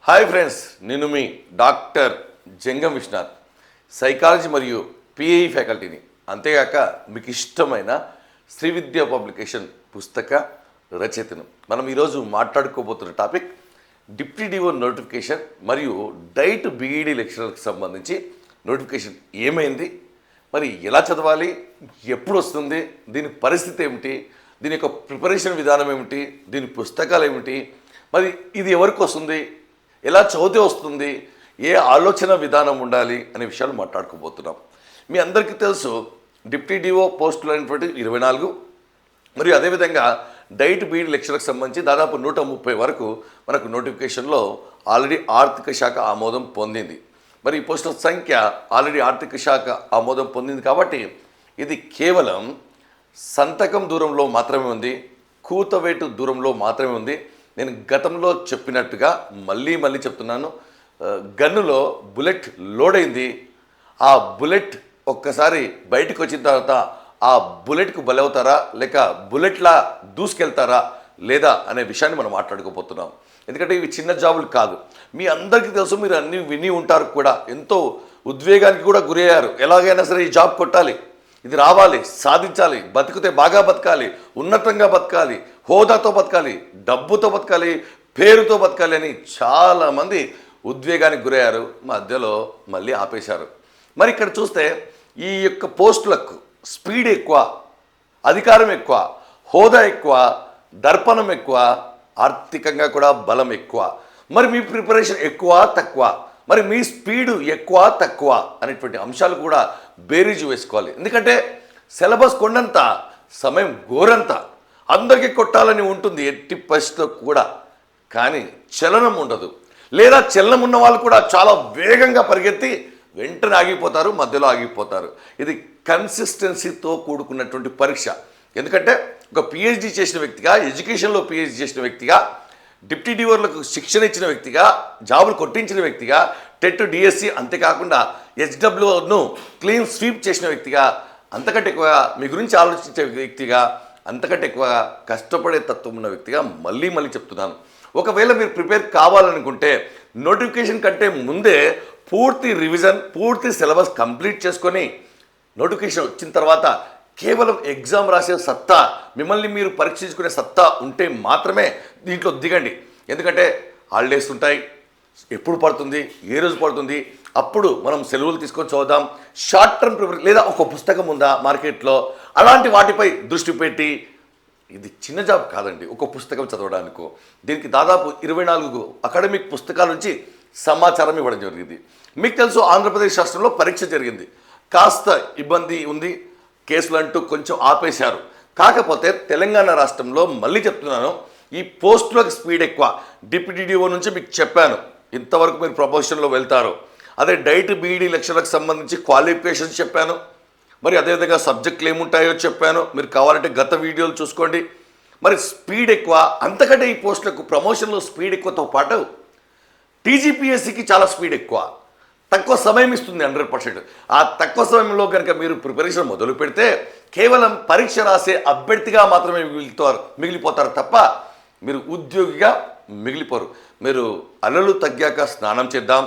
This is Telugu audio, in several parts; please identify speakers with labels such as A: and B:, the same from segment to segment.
A: హాయ్ ఫ్రెండ్స్, నేను మీ డాక్టర్ జంగం విశ్వనాథ్, సైకాలజీ మరియు పిఐ ఫ్యాకల్టీని. అంతేగాక మీకు ఇష్టమైన శ్రీ విద్యా పబ్లికేషన్ పుస్తక రచయితను. మనం ఈరోజు మాట్లాడుకోబోతున్న టాపిక్ డిప్యూటీ డిఓ నోటిఫికేషన్ మరియు డైట్ బీఈడి లెక్చరర్కి సంబంధించి నోటిఫికేషన్ ఏమైంది, మరి ఎలా చదవాలి, ఎప్పుడు వస్తుంది, దీని పరిస్థితి ఏమిటి, దీని యొక్క ప్రిపరేషన్ విధానం ఏమిటి, దీని పుస్తకాలు ఏమిటి, మరి ఇది ఎవరికి వస్తుంది, ఎలా చదివితే వస్తుంది, ఏ ఆలోచన విధానం ఉండాలి అనే విషయాలు మాట్లాడుకోబోతున్నాం. మీ అందరికీ తెలుసు డిప్యూటీ డిఓ పోస్టులు అనేటువంటి 24 మరియు అదేవిధంగా డైట్ బీఈడి లెక్చర్కి సంబంధించి దాదాపు 130 వరకు మనకు నోటిఫికేషన్లో ఆల్రెడీ ఆర్థిక శాఖ ఆమోదం పొందింది. మరి ఈ పోస్టుల సంఖ్య ఆల్రెడీ ఆర్థిక శాఖ ఆమోదం పొందింది కాబట్టి ఇది కేవలం సంతకం దూరంలో మాత్రమే ఉంది, కూతవేటు దూరంలో మాత్రమే ఉంది. నేను గతంలో చెప్పినట్టుగా మళ్ళీ చెప్తున్నాను, గన్నులో బుల్లెట్ లోడ్ అయింది. ఆ బుల్లెట్ ఒక్కసారి బయటకు వచ్చిన తర్వాత ఆ బుల్లెట్కు బలవుతారా లేక బుల్లెట్లా దూసుకెళ్తారా లేదా అనే విషయాన్ని మనం మాట్లాడుకోబోతున్నాం. ఎందుకంటే ఇవి చిన్న జాబులు కాదు. మీ అందరికీ తెలుసు, మీరు అన్నీ విని ఉంటారు కూడా, ఎంతో ఉద్వేగానికి కూడా గురయ్యారు. ఎలాగైనా సరే ఈ జాబ్ కొట్టాలి, ఇది రావాలి, సాధించాలి, బతికితే బాగా బతకాలి, ఉన్నతంగా బతకాలి, హోదాతో బతకాలి, డబ్బుతో బతకాలి, పేరుతో బతకాలి అని చాలామంది ఉద్వేగానికి గురయ్యారు. మధ్యలో మళ్ళీ ఆపేశారు. మరి ఇక్కడ చూస్తే ఈ యొక్క పోస్టులకు స్పీడ్ ఎక్కువ, అధికారం ఎక్కువ, హోదా ఎక్కువ, దర్పణం ఎక్కువ, ఆర్థికంగా కూడా బలం ఎక్కువ. మరి మీ ప్రిపరేషన్ ఎక్కువ తక్కువ, మరి మీ స్పీడు ఎక్కువ తక్కువ అనేటువంటి అంశాలు కూడా బేరీజు వేసుకోవాలి. ఎందుకంటే సిలబస్ కొండంత, సమయం గోరంత, అందరికీ కొట్టాలని ఉంటుంది ఎట్టి పరిస్థితిలో కూడా, కానీ చలనం ఉండదు. లేదా చలనం ఉన్న వాళ్ళు కూడా చాలా వేగంగా పరిగెత్తి వెంటనే ఆగిపోతారు, మధ్యలో ఆగిపోతారు. ఇది కన్సిస్టెన్సీతో కూడుకున్నటువంటి పరీక్ష. ఎందుకంటే ఒక పిహెచ్డి చేసిన వ్యక్తిగా, ఎడ్యుకేషన్లో పిహెచ్డి చేసిన వ్యక్తిగా, డిప్యూటీ డిఓర్లకు శిక్షణ ఇచ్చిన వ్యక్తిగా, జాబులు కొట్టించిన వ్యక్తిగా, టెట్ డిఎస్సి, అంతేకాకుండా హెచ్డబ్ల్యూను క్లీన్ స్వీప్ చేసిన వ్యక్తిగా, అంతకంటే ఎక్కువగా మీ గురించి ఆలోచించే వ్యక్తిగా, అంతకంటే ఎక్కువగా కష్టపడే తత్వం ఉన్న వ్యక్తిగా మళ్ళీ చెప్తున్నాను. ఒకవేళ మీరు ప్రిపేర్ కావాలనుకుంటే నోటిఫికేషన్ కంటే ముందే పూర్తి రివిజన్, పూర్తి సిలబస్ కంప్లీట్ చేసుకొని నోటిఫికేషన్ వచ్చిన తర్వాత కేవలం ఎగ్జామ్ రాసే సత్తా, మిమ్మల్ని మీరు పరీక్షించుకునే సత్తా ఉంటే మాత్రమే దీంట్లో దిగండి. ఎందుకంటే హాలిడేస్ ఉంటాయి, ఎప్పుడు పడుతుంది, ఏ రోజు పడుతుంది, అప్పుడు మనం సెలవులు తీసుకొని చదువుదాం. షార్ట్ టర్మ్ ప్రిపరేషన్ లేదా ఒక పుస్తకం ఉందా మార్కెట్లో, అలాంటి వాటిపై దృష్టి పెట్టి, ఇది చిన్న జాబ్ కాదండి ఒక పుస్తకం చదవడానికి. దీనికి దాదాపు 24 అకాడమిక్ పుస్తకాల నుంచి సమాచారం ఇవ్వడం జరిగింది. మీకు తెలుసు, ఆంధ్రప్రదేశ్ రాష్ట్రంలో పరీక్ష జరిగింది, కాస్త ఇబ్బంది ఉంది, కేసులు అంటూ కొంచెం ఆపేశారు. కాకపోతే తెలంగాణ రాష్ట్రంలో మళ్ళీ చెప్తున్నాను, ఈ పోస్టులకు స్పీడ్ ఎక్కువ. డిప్యూటీ డిఓ నుంచి మీకు చెప్పాను, ఇంతవరకు మీరు ప్రమోషన్లో వెళ్తారు. అదే డైట్ బీఈడి లెక్చర్లకు సంబంధించి క్వాలిఫికేషన్స్ చెప్పాను, మరి అదేవిధంగా సబ్జెక్టులు ఏముంటాయో చెప్పాను. మీరు కావాలంటే గత వీడియోలు చూసుకోండి. మరి స్పీడ్ ఎక్కువ, అంతకంటే ఈ పోస్టులకు ప్రమోషన్లో స్పీడ్ ఎక్కువతో పాటు టీజీపీఎస్సీకి చాలా స్పీడ్ ఎక్కువ. తక్కువ సమయం ఇస్తుంది 100%. ఆ తక్కువ సమయంలో కనుక మీరు ప్రిపరేషన్ మొదలు పెడితే కేవలం పరీక్ష రాసే అభ్యర్థిగా మాత్రమే మిగిలిపోతారు తప్ప మీరు ఉద్యోగిగా మిగిలిపోరు. మీరు అలలు తగ్గాక స్నానం చేద్దాం,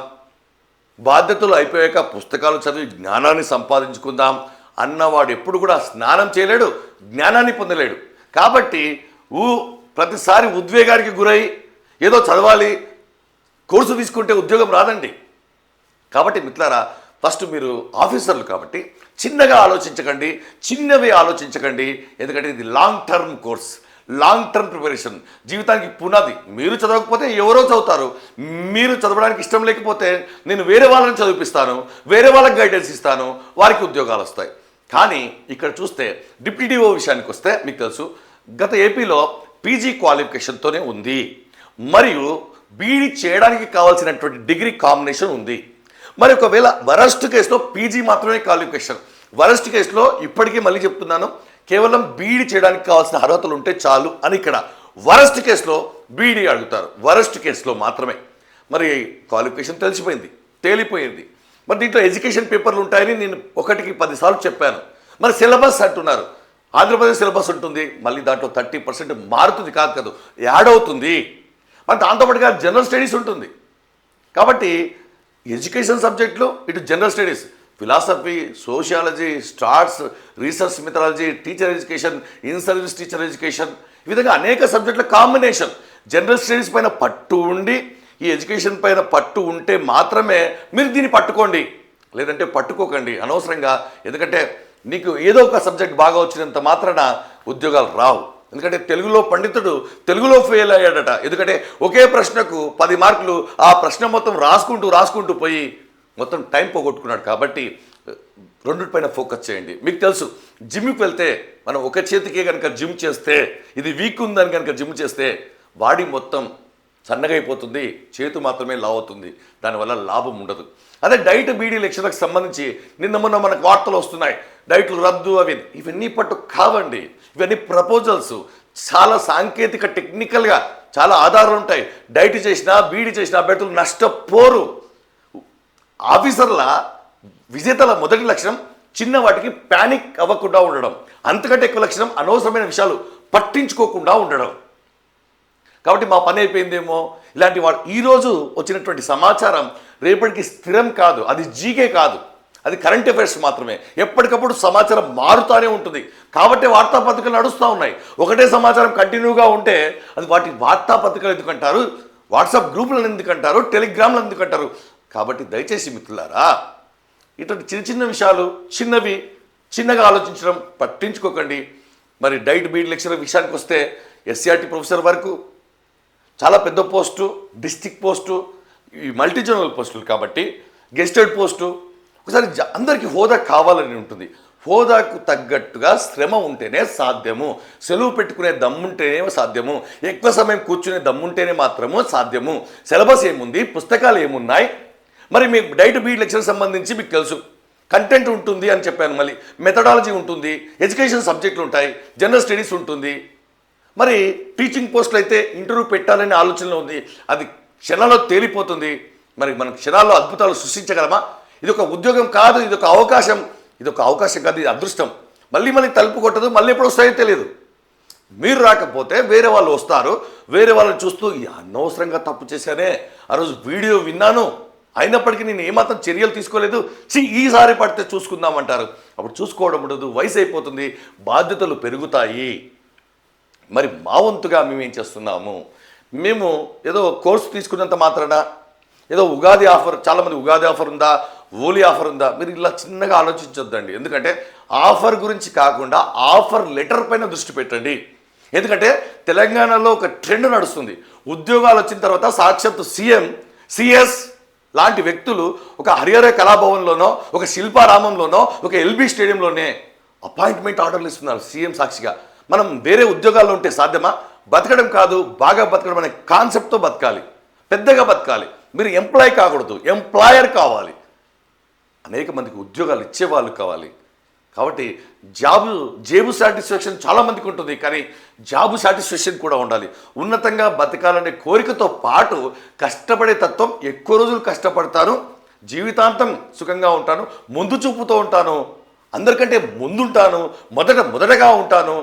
A: బాధ్యతలు అయిపోయాక పుస్తకాలు చదివి జ్ఞానాన్ని సంపాదించుకుందాం అన్నవాడు ఎప్పుడు కూడా స్నానం చేయలేడు, జ్ఞానాన్ని పొందలేడు. కాబట్టి ప్రతిసారి ఉద్వేగానికి గురై ఏదో చదవాలి, కోర్సు తీసుకుంటే ఉద్యోగం రాదండి. కాబట్టి మిత్రులారా, ఫస్ట్ మీరు ఆఫీసర్లు కాబట్టి చిన్నగా ఆలోచించకండి, చిన్నవి ఆలోచించకండి. ఎందుకంటే ఇది long term course, long term preparation, జీవితానికి పునాది. మీరు చదవకపోతే ఎవరో చదువుతారు. మీరు చదవడానికి ఇష్టం లేకపోతే నేను వేరే వాళ్ళని చదివిపిస్తాను, వేరే వాళ్ళకి గైడెన్స్ ఇస్తాను, వారికి ఉద్యోగాలు వస్తాయి. కానీ ఇక్కడ చూస్తే డిప్యూటీ డిఓ విషయానికి వస్తే మీకు తెలుసు, గత ఏపీలో పీజీ క్వాలిఫికేషన్తోనే ఉంది, మరియు బీఈడి చేయడానికి కావాల్సినటువంటి డిగ్రీ కాంబినేషన్ ఉంది. మరి ఒకవేళ వరస్ట్ కేసులో పీజీ మాత్రమే క్వాలిఫికేషన్. వరస్ట్ కేసులో ఇప్పటికీ మళ్ళీ చెప్తున్నాను, కేవలం బీఈడి చేయడానికి కావాల్సిన అర్హతలు ఉంటే చాలు అని. ఇక్కడ వరస్ట్ కేసులో బీఈడి అడుగుతారు, వరస్ట్ కేసులో మాత్రమే. మరి క్వాలిఫికేషన్ తేలిపోయింది. మరి దీంట్లో ఎడ్యుకేషన్ పేపర్లు ఉంటాయని నేను 1కి 10 సార్లు చెప్పాను. మరి సిలబస్ అంటున్నారు, ఆంధ్రప్రదేశ్ సిలబస్ ఉంటుంది, మళ్ళీ దాంట్లో 30% మారుతుంది, కాదు యాడ్ అవుతుంది. మరి దాంతోపాటుగా జనరల్ స్టడీస్ ఉంటుంది. కాబట్టి ఎడ్యుకేషన్ సబ్జెక్టులు, ఇటు general studies, philosophy, sociology, starts, research methodology, teacher education, in service teacher education, ఈ విధంగా అనేక సబ్జెక్టుల కాంబినేషన్. జనరల్ స్టడీస్ పైన పట్టు ఉండి ఈ ఎడ్యుకేషన్ పైన పట్టు ఉంటే మాత్రమే మీరు దీన్ని పట్టుకోండి, లేదంటే పట్టుకోకండి అనవసరంగా. ఎందుకంటే నీకు ఏదో ఒక సబ్జెక్ట్ బాగా వచ్చినంత మాత్రాన ఉద్యోగాలు రావు. ఎందుకంటే తెలుగులో పండితుడు తెలుగులో ఫెయిల్ అయ్యాడట. ఎందుకంటే ఒకే ప్రశ్నకు 10 మార్కులు, ఆ ప్రశ్న మొత్తం రాసుకుంటూ పోయి మొత్తం టైం పోగొట్టుకున్నాడు. కాబట్టి రెండిటిపైన ఫోకస్ చేయండి. మీకు తెలుసు, జిమ్కి వెళ్తే మనం ఒక చేతికే కనుక జిమ్ చేస్తే, ఇది వీక్ ఉందని కనుక జిమ్ చేస్తే బాడీ మొత్తం సన్నగైపోతుంది, చేతు మాత్రమే లావ్ అవుతుంది, దానివల్ల లాభం ఉండదు. అదే డైట్ బీడీ లెక్చర్లకు సంబంధించి నిన్న మొన్న మనకు వార్తలు వస్తున్నాయి, డైట్లు రద్దు అవి, ఇవన్నీ పట్టు కావండి. ఇవన్నీ ప్రపోజల్స్, చాలా సాంకేతిక టెక్నికల్గా చాలా ఆధారాలు ఉంటాయి. డైట్ చేసినా బీడీ చేసినా అభ్యర్థులు నష్టపోరు. ఆఫీసర్ల విజేతల మొదటి లక్షణం చిన్న వాటికి ప్యానిక్ అవ్వకుండా ఉండడం, అంతకంటే ఎక్కువ లక్షణం అనవసరమైన విషయాలు పట్టించుకోకుండా ఉండడం. కాబట్టి మా పని అయిపోయిందేమో ఇలాంటి వాడు. ఈరోజు వచ్చినటువంటి సమాచారం రేపటికి స్థిరం కాదు, అది జీకే కాదు, అది కరెంట్ అఫైర్స్ మాత్రమే. ఎప్పటికప్పుడు సమాచారం మారుతూనే ఉంటుంది. కాబట్టి వార్తాపత్రికలు నడుస్తూ ఉన్నాయి. ఒకటే సమాచారం కంటిన్యూగా ఉంటే అది వాటి వార్తాపత్రికలు ఎందుకంటారు, వాట్సాప్ గ్రూపులను ఎందుకంటారు, టెలిగ్రామ్లను ఎందుకంటారు. కాబట్టి దయచేసి మిత్రులారా, ఇటువంటి చిన్న విషయాలు, చిన్నగా ఆలోచించడం పట్టించుకోకండి. మరి డైట్ బీడ్ లెక్చరర్ విషయానికి వస్తే ఎస్సీఆర్టీ ప్రొఫెసర్ వరకు చాలా పెద్ద పోస్టు, డిస్ట్రిక్ట్ పోస్టు, ఈ మల్టీ జోనల్ పోస్టులు. కాబట్టి గెస్టెడ్ పోస్టు, ఒకసారి అందరికీ హోదా కావాలని ఉంటుంది. హోదాకు తగ్గట్టుగా శ్రమ ఉంటేనే సాధ్యము, సెలవు పెట్టుకునే దమ్ముంటేనే సాధ్యము, ఎక్కువ సమయం కూర్చునే దమ్ముంటేనే మాత్రము సాధ్యము. సిలబస్ ఏముంది, పుస్తకాలు ఏమున్నాయి, మరి మీ డైట్ బీడ్ లెక్చర్ సంబంధించి మీకు తెలుసు, కంటెంట్ ఉంటుంది అని చెప్పాను. మళ్ళీ మెథడాలజీ ఉంటుంది, ఎడ్యుకేషన్ సబ్జెక్టులు ఉంటాయి, జనరల్ స్టడీస్ ఉంటుంది. మరి టీచింగ్ పోస్టులు అయితే ఇంటర్వ్యూ పెట్టాలనే ఆలోచనలో ఉంది, అది క్షణాల్లో తేలిపోతుంది. మరి మనం క్షణాల్లో అద్భుతాలు సృష్టించగలమా? ఇది ఒక ఉద్యోగం కాదు, ఇది ఒక అవకాశం కాదు, ఇది అదృష్టం. మళ్ళీ తలుపు కొట్టదు, మళ్ళీ ఎప్పుడు వస్తాయో తెలియదు. మీరు రాకపోతే వేరే వాళ్ళు వస్తారు, వేరే వాళ్ళని చూస్తూ అనవసరంగా తప్పు చేశానే, ఆ రోజు వీడియో విన్నాను, అయినప్పటికీ నేను ఏమాత్రం చర్యలు తీసుకోలేదు, ఈసారి పడితే చూసుకుందామంటారు. అప్పుడు చూసుకోవడం ఉండదు, వయసు అయిపోతుంది, బాధ్యతలు పెరుగుతాయి. మరి మా వంతుగా మేమేం చేస్తున్నాము, మేము ఏదో కోర్సు తీసుకున్నంత మాత్రాన ఏదో ఉగాది ఆఫర్, చాలామంది ఉగాది ఆఫర్ ఉందా, ఓలీ ఆఫర్ ఉందా, మీరు ఇలా చిన్నగా ఆలోచించొద్దండి. ఎందుకంటే ఆఫర్ గురించి కాకుండా ఆఫర్ లెటర్ పైన దృష్టి పెట్టండి. ఎందుకంటే తెలంగాణలో ఒక ట్రెండ్ నడుస్తుంది. ఉద్యోగాలు వచ్చిన తర్వాత సాక్షాత్తు సీఎం, సిఎస్ లాంటి వ్యక్తులు ఒక హరిహర కళాభవన్లోనో, ఒక శిల్పారామంలోనో, ఒక ఎల్బీ స్టేడియంలోనే అపాయింట్మెంట్ ఆర్డర్లు ఇస్తున్నారు సీఎం సాక్షిగా. మనం వేరే ఉద్యోగాల్లో ఉంటే సాధ్యమా? బతకడం కాదు, బాగా బతకడం అనే కాన్సెప్ట్తో బతకాలి, పెద్దగా బతకాలి. మీరు ఎంప్లాయ్ కాకూడదు, ఎంప్లాయర్ కావాలి. అనేక మందికి ఉద్యోగాలు ఇచ్చేవాళ్ళు కావాలి. కాబట్టి జేబు సాటిస్ఫాక్షన్ చాలామందికి ఉంటుంది, కానీ జాబు సాటిస్ఫాక్షన్ కూడా ఉండాలి. ఉన్నతంగా బతకాలనే కోరికతో పాటు కష్టపడే తత్వం, ఎక్కువ రోజులు కష్టపడతాను, జీవితాంతం సుఖంగా ఉంటాను, ముందు చూపుతూ ఉంటాను, అందరికంటే ముందుంటాను, మొదటగా ఉంటాను,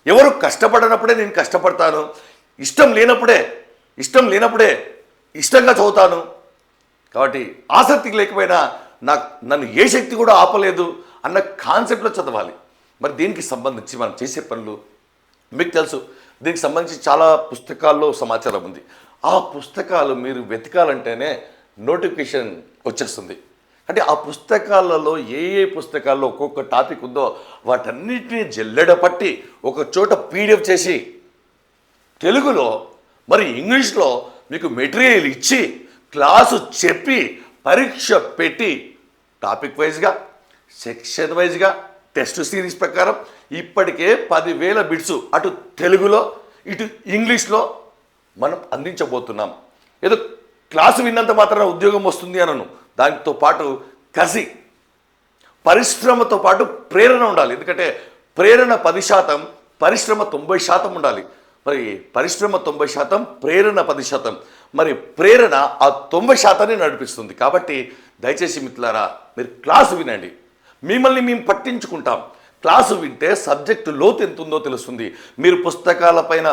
A: ఎవరు కష్టపడనప్పుడే నేను కష్టపడతాను, ఇష్టం లేనప్పుడే ఇష్టంగా చదువుతాను. కాబట్టి ఆసక్తి లేకపోయినా నన్ను ఏ శక్తి కూడా ఆపలేదు అన్న కాన్సెప్ట్లో చదవాలి. మరి దీనికి సంబంధించి మనం చేసే పనులు మీకు తెలుసు. దీనికి సంబంధించి చాలా పుస్తకాల్లో సమాచారం ఉంది. ఆ పుస్తకాలు మీరు వెతకాలంటేనే నోటిఫికేషన్ వచ్చేస్తుంది. అంటే ఆ పుస్తకాలలో ఏ పుస్తకాల్లో ఒక్కొక్క టాపిక్ ఉందో వాటన్నిటిని జల్లెడ పట్టి ఒక చోట పీడిఎఫ్ చేసి తెలుగులో మరి ఇంగ్లీష్లో మీకు మెటీరియల్ ఇచ్చి క్లాసు చెప్పి పరీక్ష పెట్టి టాపిక్ వైజ్గా, సెక్షన్ వైజ్గా, టెస్ట్ సిరీస్ ప్రకారం ఇప్పటికే 10,000 బిట్స్ అటు తెలుగులో ఇటు ఇంగ్లీష్లో మనం అందించబోతున్నాం. ఏదో క్లాసు విన్నంత మాత్రాన ఉద్యోగం వస్తుంది అనను. దానితో పాటు కసి, పరిశ్రమతో పాటు ప్రేరణ ఉండాలి. ఎందుకంటే ప్రేరణ 10%, పరిశ్రమ 90% ఉండాలి. మరి పరిశ్రమ 90%, ప్రేరణ 10%. మరి ప్రేరణ ఆ 90%ని నడిపిస్తుంది. కాబట్టి దయచేసి మిత్రులారా, మీరు క్లాసు వినండి, మిమ్మల్ని మేము పట్టించుకుంటాం. క్లాసు వింటే సబ్జెక్టు లోతు ఎంత ఉందో తెలుస్తుంది. మీరు పుస్తకాలపైన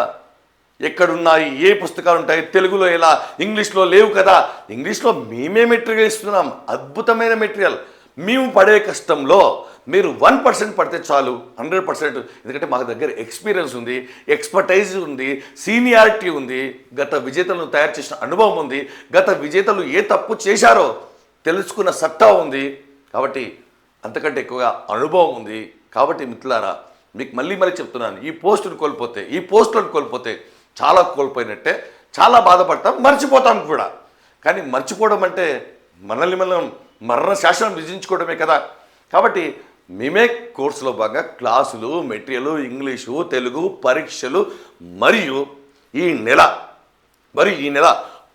A: ఎక్కడున్నాయి, ఏ పుస్తకాలు ఉంటాయి, తెలుగులో ఎలా, ఇంగ్లీష్లో లేవు కదా. ఇంగ్లీష్లో మేమే మెటీరియల్ ఇస్తున్నాం, అద్భుతమైన మెటీరియల్. మేము పడే కష్టంలో మీరు 1% పడితే చాలు, 100%. ఎందుకంటే మాకు దగ్గర ఎక్స్పీరియన్స్ ఉంది, ఎక్స్పర్టైజ్ ఉంది, సీనియారిటీ ఉంది, గత విజేతలను తయారు చేసిన అనుభవం ఉంది, గత విజేతలు ఏ తప్పు చేశారో తెలుసుకున్న సత్తా ఉంది. కాబట్టి అంతకంటే ఎక్కువగా అనుభవం ఉంది. కాబట్టి మిత్రులారా, మీకు మళ్ళీ చెప్తున్నాను, ఈ పోస్టులను కోల్పోతే చాలా కోల్పోయినట్టే, చాలా బాధపడతాం, మర్చిపోతాం కూడా. కానీ మర్చిపోవడం అంటే మనల్ని మనం మరణ శాసనం విధించుకోవడమే కదా. కాబట్టి మేమే కోర్సులో భాగంగా క్లాసులు, మెటీరియల్, ఇంగ్లీషు, తెలుగు, పరీక్షలు మరియు ఈ నెల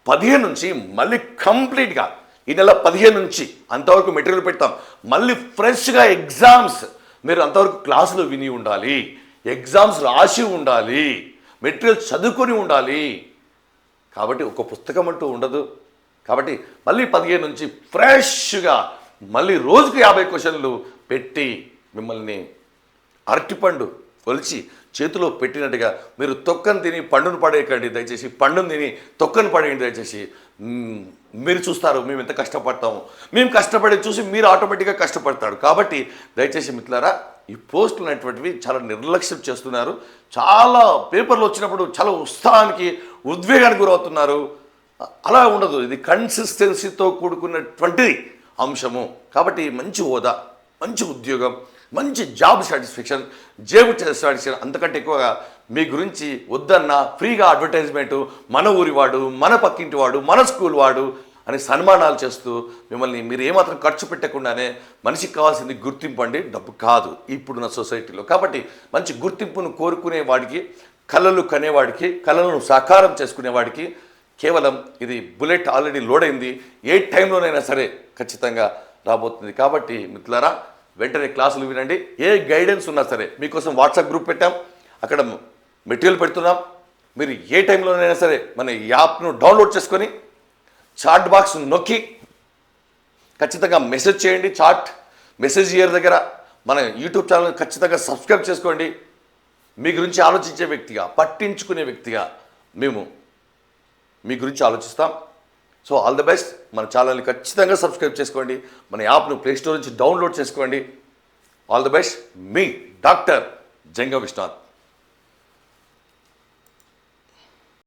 A: 15 నుంచి మళ్ళీ కంప్లీట్గా ఈ నెల 15 నుంచి అంతవరకు మెటీరియల్ పెడతాం. మళ్ళీ ఫ్రెష్గా ఎగ్జామ్స్, మీరు అంతవరకు క్లాసులు విని ఉండాలి, ఎగ్జామ్స్ రాసి ఉండాలి, మెటీరియల్ చదువుకొని ఉండాలి. కాబట్టి ఒక పుస్తకం అంటూ ఉండదు. కాబట్టి మళ్ళీ 15 నుంచి ఫ్రెష్గా మళ్ళీ రోజుకు 50 క్వశ్చన్లు పెట్టి మిమ్మల్ని అరటిపండు కొలిచి చేతిలో పెట్టినట్టుగా మీరు తొక్కను తిని పండును పడేయకండి దయచేసి, పండును తిని తొక్కను పడేయండి దయచేసి. మీరు చూస్తారు మేము ఎంత కష్టపడతాము, మేము కష్టపడే చూసి మీరు ఆటోమేటిక్గా కష్టపడతాడు. కాబట్టి దయచేసి మిత్రులారా, ఈ పోస్టులు అనేటువంటివి చాలా నిర్లక్ష్యం చేస్తున్నారు. చాలా పేపర్లు వచ్చినప్పుడు చాలా ఉత్సాహానికి, ఉద్వేగానికి గురవుతున్నారు. అలా ఉండదు. ఇది కన్సిస్టెన్సీతో కూడుకున్నటువంటి అంశము. కాబట్టి మంచి హోదా, మంచి ఉద్యోగం, మంచి జాబ్ సాటిస్ఫాక్షన్, జేబు సాటిస్ఫాక్షన్, అంతకంటే ఎక్కువగా మీ గురించి వద్దన్న ఫ్రీగా అడ్వర్టైజ్మెంటు, మన ఊరి వాడు, మన పక్కింటి వాడు, మన స్కూల్ వాడు అని సన్మానాలు చేస్తూ మిమ్మల్ని మీరు ఏమాత్రం ఖర్చు పెట్టకుండానే, మనిషికి కావాల్సింది గుర్తింపు అండి, డబ్బు కాదు ఇప్పుడున్న సొసైటీలో. కాబట్టి మంచి గుర్తింపును కోరుకునే వాడికి, కళలు కనేవాడికి, కళలను సాకారం చేసుకునేవాడికి కేవలం ఇది బుల్లెట్ ఆల్రెడీ లోడ్ అయింది. ఏ టైంలోనైనా సరే ఖచ్చితంగా రాబోతుంది. కాబట్టి మిత్రులారా, వెంటనే క్లాసులు వినండి. ఏ గైడెన్స్ ఉన్నా సరే మీకోసం వాట్సాప్ గ్రూప్ పెట్టాం, అక్కడ మెటీరియల్ పెడుతున్నాం. మీరు ఏ టైంలోనైనా సరే మన యాప్ను డౌన్లోడ్ చేసుకొని చాట్ బాక్స్ నొక్కి ఖచ్చితంగా మెసేజ్ చేయండి. మెసేజ్ ఇయర్ దగ్గర మన యూట్యూబ్ ఛానల్ ఖచ్చితంగా సబ్స్క్రైబ్ చేసుకోండి. మీ గురించి ఆలోచించే వ్యక్తిగా, పట్టించుకునే వ్యక్తిగా మేము మీ గురించి ఆలోచిస్తాం. So all the best. మన ఛానల్ని ఖచ్చితంగా సబ్స్క్రైబ్ చేసుకోండి, మన యాప్ను ప్లేస్టోర్ నుంచి డౌన్లోడ్ చేసుకోండి. All the best. మీ డాక్టర్ జంగం విశ్వనాథ్.